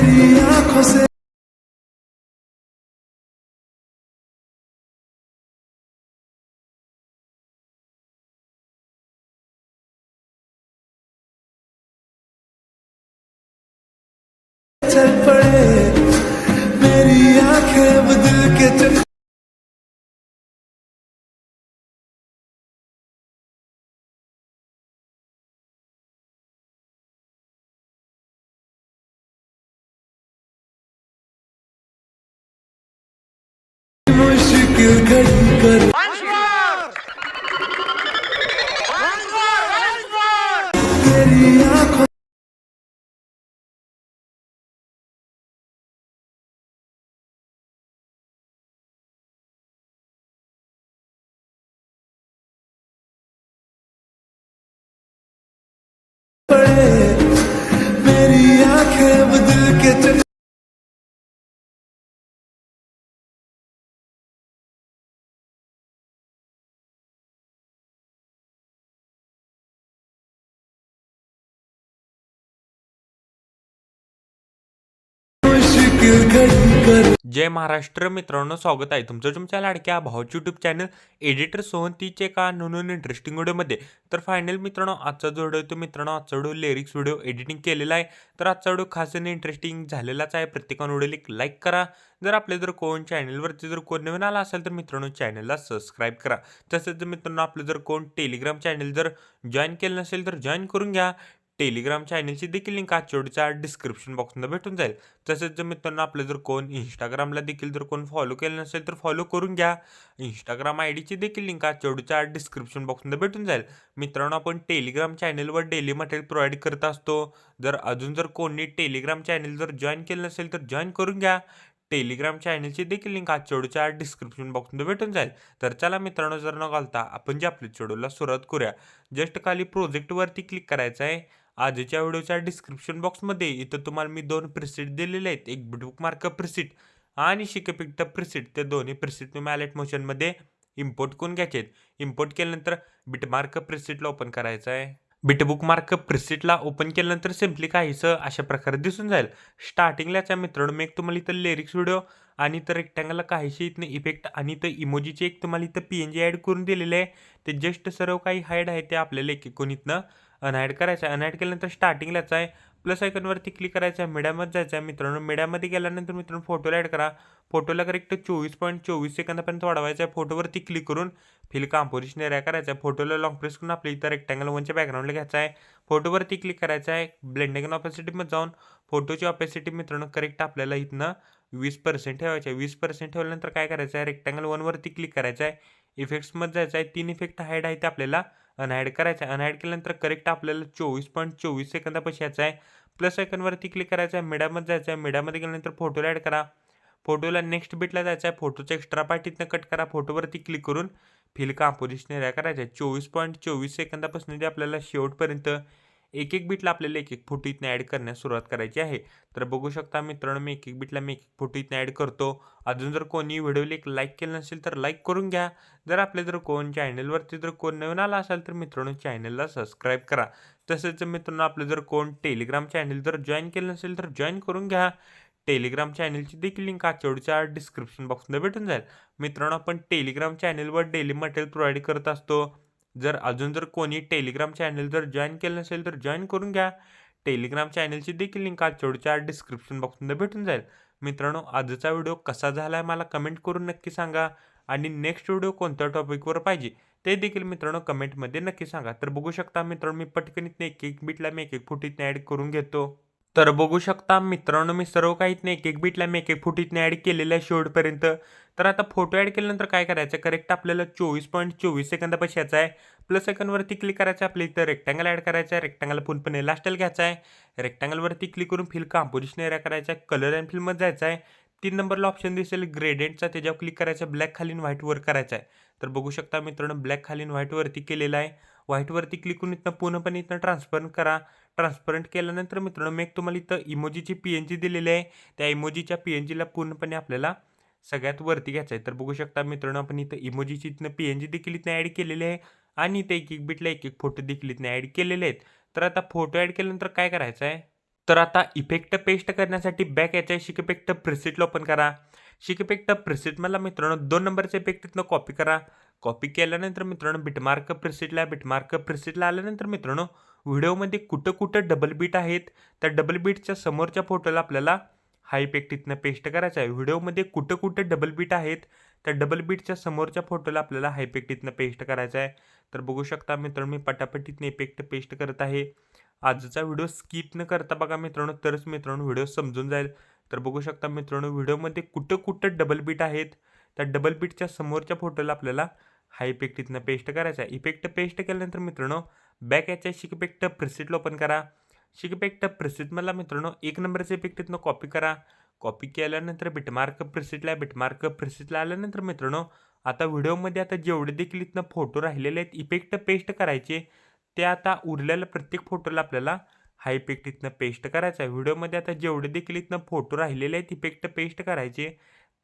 मेरी आंखों से चल पड़े, मेरी आंखें अब दिल के चक्कर मुश्किल घड़ी कर तेरी आंखों पड़े, मेरी आंखें अब दिल के चक्कर मुश्किल घड़ी कर जय महाराष्ट्र मित्रांनो, स्वागत आहे तुमचं तुमच्या लाडक्या भावाच्या यूट्यूब चॅनल एडिटर सोहंतीचे का नवीन इंटरेस्टिंग व्हिडिओमध्ये. तर फायनल मित्रांनो, आजचा जो व्हिडिओ तो मित्रांनो आजचा व्हिडिओ लिरिक्स व्हिडिओ एडिटिंग केलेला आहे. तर आजचा व्हिडिओ खास आणि इंटरेस्टिंग झालेलाच आहे. प्रत्येकाने व्हिडिओला एक लाईक करा. जर आपल्या जर कोण चॅनलवरती जर कोण नवीन आला असेल तर मित्रांनो चॅनलला सबस्क्राईब करा. तसंच जर मित्रांनो आपलं जर कोण टेलिग्राम चॅनल जर जॉईन केलं नसेल तर जॉईन करून घ्या. टेलिग्राम चॅनलची देखील लिंक आजच्या व्हिडिओच्या डिस्क्रिप्शन बॉक्समध्ये भेटून जाईल. तसेच जर मित्रांनो आपलं जर कोण इंस्टाग्रामला देखील जर कोण फॉलो केलं नसेल तर फॉलो करून घ्या. इंस्टाग्राम आयडीची देखील लिंक आजच्या व्हिडिओच्या डिस्क्रिप्शन बॉक्समध्ये भेटून जाईल. मित्रांनो आपण टेलिग्राम चॅनलवर डेली मटेरियल प्रोव्हाइड करत असतो. जर अजून जर कोणी टेलिग्राम चॅनल जर जॉईन केलं नसेल तर जॉईन करून घ्या. टेलिग्राम चॅनलची देखील लिंक आजच्या व्हिडिओच्या डिस्क्रिप्शन बॉक्समध्ये भेटून जाईल. तर चला मित्रांनो, जर न घालता आपण जे आपल्या व्हिडिओला सुरुवात करूया. जस्ट खाली प्रोजेक्टवरती क्लिक करायचं आहे. आजच्या व्हिडिओच्या डिस्क्रिप्शन बॉक्समध्ये इथं तुम्हाला मी 2 प्रिसेट दिलेले आहेत. एक बुकमार्क प्रिसेट आणि शिकेपिक्ट प्रिसेट. ते दोन्ही प्रिसेट तुम्ही अलर्ट मोशनमध्ये इम्पोर्ट करून घ्यायचे आहेत. इम्पोर्ट केल्यानंतर बिटमार्क प्रिसेटला ओपन करायचं आहे. बिटबुकमार्क प्रिसेटला ओपन केल्यानंतर सिम्पली काहीसं अशा प्रकारे दिसून जाईल. स्टार्टिंगलाच मित्रांनो मी एक तुम्हाला इथं लिरिक्स व्हिडिओ आणि इथं रेक्टँगलला काहीशी इथं इफेक्ट आणि इथं इमोजीचे एक तुम्हाला इथं PNG ॲड करून दिलेले आहे. ते जस्ट सर्व काही हाईड आहे ते आपल्याला एक कोण इथनं अनहाईड करायचं आहे. अनहाईड केल्यानंतर स्टार्टिंगलाच आहे प्लस आयकॉनवरती क्लिक करायचं आहे. मीडियामध्ये जायचं आहे मित्रांनो. मीडियामध्ये गेल्यानंतर मित्रांनो फोटोला ॲड करा. फोटोला करेक्ट 24.24 सेकंदापर्यंत वाढवायचं आहे. फोटोवरती क्लिक करून फिल कंपोजिशन एरिया करायचा आहे. फोटोला लॉंग प्रेस करून आपल्या इथं रेक्टँगल 1च्या बॅकग्राऊंडला घ्यायचा आहे. फोटोवरती क्लिक करायचं आहे. ब्लेंडिंग अँड ऑपॅसिटीमध्ये जाऊन फोटोची ऑपॅसिटी मित्रांनो करेक्ट आपल्याला इथनं 20% ठेवायचं आहे. 20% ठेवल्यानंतर काय करायचं आहे, रेक्टँगल 1वरती क्लिक करायचं आहे. इफेक्ट्समध्ये जायचं आहे. 3 इफेक्ट हाईड आहे ते आपल्याला अनहाईड करायचं आहे. अनहाईड केल्यानंतर करेक्ट आपल्याला 24.24 सेकंदापाशी यायचं आहे. प्लस आयकॉनवरती क्लिक करायचं आहे. मीडियामध्ये जायचं आहे. मीडियामध्ये गेल्यानंतर फोटोला ॲड करा. फोटोला नेक्स्ट बिटला जायचं आहे. फोटोचा एक्स्ट्रा पार्ट इथनं कट करा. फोटोवरती क्लिक करून फिल कंपोजिशन एरिया करायचं आहे. 24.24 सेकंदापासून ते आपल्याला शेवटपर्यंत एक एक बिटला आपल्याला एक एक फोटो इथनं ॲड करण्यास सुरुवात करायची आहे. तर बघू शकता मित्रांनो, मी एक एक बिटला मी एक एक फोटो इथनं ॲड करतो. अजून जर कोणी व्हिडिओला एक लाईक केलं नसेल तर लाईक करून घ्या. जर आपल्या जर कोण चॅनलवरती जर कोण नवीन आला असेल तर मित्रांनो चॅनलला सबस्क्राईब करा. तसेच मित्रांनो आपलं जर कोण टेलिग्राम चॅनल जर जॉईन केलं नसेल तर जॉईन करून घ्या. टेलिग्राम चॅनलची देखील लिंक आजच्या व्हिडिओच्या डिस्क्रिप्शन बॉक्समध्ये भेटून जाईल. मित्रांनो आपण टेलिग्राम चॅनलवर डेली मटेरियल प्रोव्हाइड करत असतो. जर अजून जर कोणी टेलिग्राम चॅनल जर जॉईन केलं नसेल तर जॉईन करून घ्या. टेलिग्राम चॅनलची देखील लिंक आजच्या व्हिडिओच्या डिस्क्रिप्शन बॉक्समध्ये भेटून जाईल. मित्रांनो आजचा व्हिडिओ कसा झाला आहे मला कमेंट करून नक्की सांगा. आणि नेक्स्ट व्हिडिओ कोणत्या टॉपिकवर पाहिजे ते देखील मित्रांनो कमेंटमध्ये नक्की सांगा. तर बघू शकता मित्रांनो मी पटकन इथनं एक एक बिटला मी एक एक फोटो इथनं ॲड करून घेतो. तर बघू शकता मित्रांनो मी सर्व काही इथनं एक एक बिटला मी एक एक फोटो इथनं ॲड केलेला आहे शेवटपर्यंत. तर आता फोटो ॲड केल्यानंतर काय करायचं, करेक्ट आपल्याला 24.24 सेकंदापाशी यायचा आहे. प्लस आयकॉनवरती क्लिक करायचं आहे. आपल्या इथं रेक्टँगल ॲड करायचं आहे. रेक्टँगल पूर्णपणे लास्टला घ्यायचा आहे. रेक्टँगलवरती क्लिक करून फिल कंपोजिशन एरिया करायचा आहे. कलर अँड फिलमध्ये जायचं आहे. 3 नंबरला ऑप्शन दिसेल ग्रेडियंटचा, त्याच्यावर क्लिक करायचं आहे. ब्लॅक खालीन व्हाईटवर करायचं आहे. तर बघू शकता मित्रांनो ब्लॅक खालीन व्हाईटवरती केलेला आहे. व्हाईटवरती क्लिक करून इथनं पूर्णपणे इथनं ट्रान्सपरंट करा. ट्रान्सपरंट केल्यानंतर मित्रांनो मी एक तुम्हाला इथं इमोजीची PNG दिलेली आहे. त्या इमोजीच्या PNGला पूर्णपणे आपल्याला सगळ्यात वरती घ्यायचं आहे. तर बघू शकता मित्रांनो आपण इथं इमोजीची इथनं PNG देखील इथनं ॲड केलेली आहे. आणि इथं एक एक बिटला एक एक फोटो देखील इथनं ॲड केलेले आहेत. तर आता फोटो ॲड केल्यानंतर काय करायचं आहे, तर आता इफेक्ट पेस्ट करण्यासाठी बॅक यायचं आहे. शिक इफेक्ट प्रिसेटला ओपन करा. शिक इफेक्ट प्रिसेटमधला मित्रांनो 2 नंबरचा इफेक्ट तिथनं कॉपी करा. कॉपी केल्यानंतर मित्रांनो बिटमार्क प्रिसेटला आल्यानंतर मित्रांनो व्हिडिओमध्ये कुठं डबल बीट आहेत, त्या डबल बीटच्या समोरच्या फोटोला आपल्याला हा इफेक्ट इथनं पेस्ट करायचा आहे. व्हिडिओमध्ये कुठं डबल बीट आहेत, त्या डबल बीटच्या समोरच्या फोटोला आपल्याला हा इफेक्ट इथनं पेस्ट करायचा आहे. तर बघू शकता मित्रांनो, मी पटापट इथनं इफेक्ट पेस्ट करत आहे. आजचा व्हिडिओ स्किप न करता बघा मित्रांनो, तरच मित्रांनो व्हिडिओ समजून जाईल. तर बघू शकता मित्रांनो, व्हिडिओमध्ये कुठं डबल बीट आहेत, त्या डबल बीटच्या समोरच्या फोटोला आपल्याला हा इफेक्ट इथनं पेस्ट करायचा आहे. इफेक्ट पेस्ट केल्यानंतर मित्रांनो बॅक याच्या शिक इफेक्ट प्रिसेटला ओपन करा. शिक इफेक्ट प्रिसेटमधला मित्रांनो 1 नंबरचा इफेक्ट इथनं कॉपी करा. कॉपी केल्यानंतर बिटमार्क प्रिसेटला आल्यानंतर मित्रांनो आता व्हिडिओमध्ये आता जेवढे देखील इथनं फोटो राहिलेले आहेत इफेक्ट पेस्ट करायचे, ते आता उरलेल्या प्रत्येक फोटोला आपल्याला हा इफेक्ट इथनं पेस्ट करायचा आहे. व्हिडिओमध्ये आता जेवढे देखील इथनं फोटो राहिलेले आहेत इफेक्ट पेस्ट करायचे,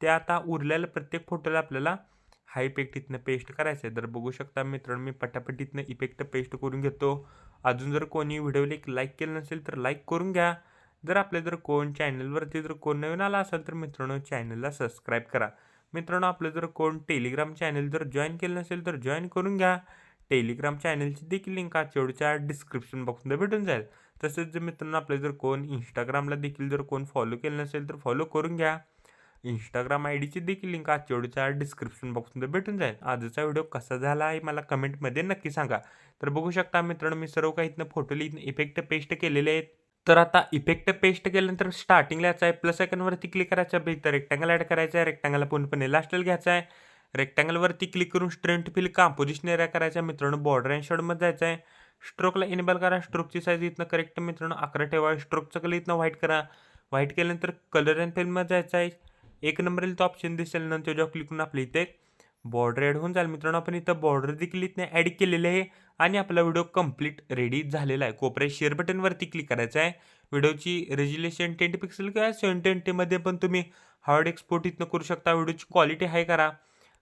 ते आता उरलेल्या प्रत्येक फोटोला आपल्याला हा इफेक्ट इथनं पेस्ट करायचा आहे. तर बघू शकता मित्रांनो, मी पटापट इथनं इफेक्ट पेस्ट करून घेतो. अजून जर कोणी व्हिडिओला एक लाईक केलं नसेल तर लाईक करून घ्या. जर कोण चॅनलवरती कोण नवीन आला असेल तर मित्रांनो चॅनलला सबस्क्राईब करा. मित्रांनो आपलं जर कोण टेलिग्राम चॅनल जॉईन केलं नसेल तर जॉईन करून घ्या. टेलिग्राम चॅनलची देखील लिंक आजच्या डिस्क्रिप्शन बॉक्समध्ये भेटून जाईल. तसेच जर मित्रांनो आपलं जर कोण इंस्टाग्रामला देखील कोण फॉलो केलं नसेल तर फॉलो करून घ्या. इंस्टाग्राम आयडीची देखील लिंक आजच्या डिस्क्रिप्शन बॉक्समध्ये भेटून जाईल. आजचा व्हिडिओ कसा झाला आहे मला कमेंटमध्ये नक्की सांगा. तर बघू शकता मित्रांनो, मी सर्व काही इथनं फोटोला इफेक्ट पेस्ट केलेले आहेत. तर आता इफेक्ट पेस्ट केल्यानंतर स्टार्टिंगला यायचं आहे, प्लस आयकॉनवरती क्लिक करायचं आहे, इथं रेक्टँगल ॲड करायचं आहे. रेक्टँगलला पूर्णपणे लास्टला घ्यायचं आहे. रेक्टँगलवरती क्लिक करून स्ट्रेंथ फिल कंपोजिशन एरिया करायचा आहे. मित्रांनो बॉर्डर अँड शेडोमध्ये जायचं आहे. स्ट्रोकला इनेबल करा. स्ट्रोकची साईज इथनं करेक्ट मित्रांनो 11 ठेवा. स्ट्रोकचं कलर इथनं व्हाईट करा. व्हाईट केल्यानंतर कलर अँड फिल्ममध्ये जायचं आहे. 1 नंबर इथं ऑप्शन दिसेल, नंतर त्याच्यावर क्लिक करून आपल्या इथे बॉर्डर ॲड होऊन जाईल. मित्रांनो आपण इथं बॉर्डर देखील इथं ॲड केलेले आहे आणि आपला व्हिडिओ कंप्लीट रेडी झालेला आहे. कोपऱ्यात शेअर बटनवरती क्लिक करायचं आहे. व्हिडिओची रेझोल्यूशन 10 पिक्सेल किंवा 720 पण तुम्ही हार्ड एक्सपोर्ट इथनं करू शकता. व्हिडिओची क्वालिटी हाय करा.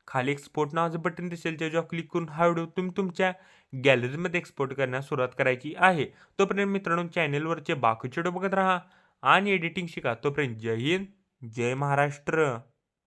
खाली एक्सपोर्ट नावाचं बटन दिसेल, त्याच्यावर क्लिक करून हा व्हिडिओ तुम्ही तुमच्या गॅलरीमध्ये एक्सपोर्ट करण्यास सुरुवात करायची आहे. तोपर्यंत मित्रांनो चॅनलवरचे बाकीचे व्हिडिओ बघत राहा आणि एडिटिंग शिका. तोपर्यंत जय हिंद, जय महाराष्ट्र.